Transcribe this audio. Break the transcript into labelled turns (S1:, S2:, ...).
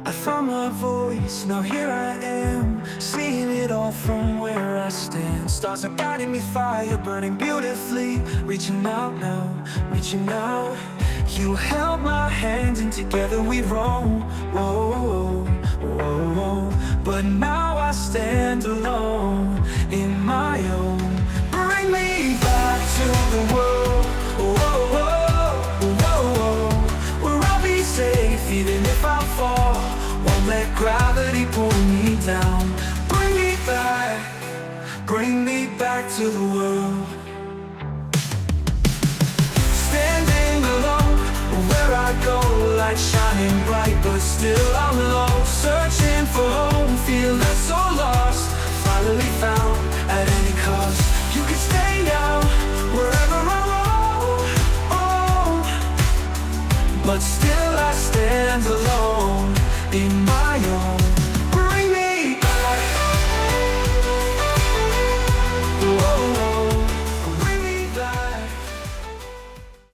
S1: I found my voice, now here I am, seeing it all from where I stand. Stars are guiding me, fire burning beautifully, reaching out now, reaching out. You held my hand and together we roam. Whoa, whoa, whoa. But now I stand alone in my own. Bring me back to the world. Whoa, whoa, whoa, whoa. Where I'll be safe even if I fall. Won't let gravity pull me down. Bring me back to the world. Standing alone, where I go, light shining bright, but still I'm low. Searching for home, feeling so lost, finally found at any cost. You can stay now, wherever I roam, oh. But still I stand alone in my own.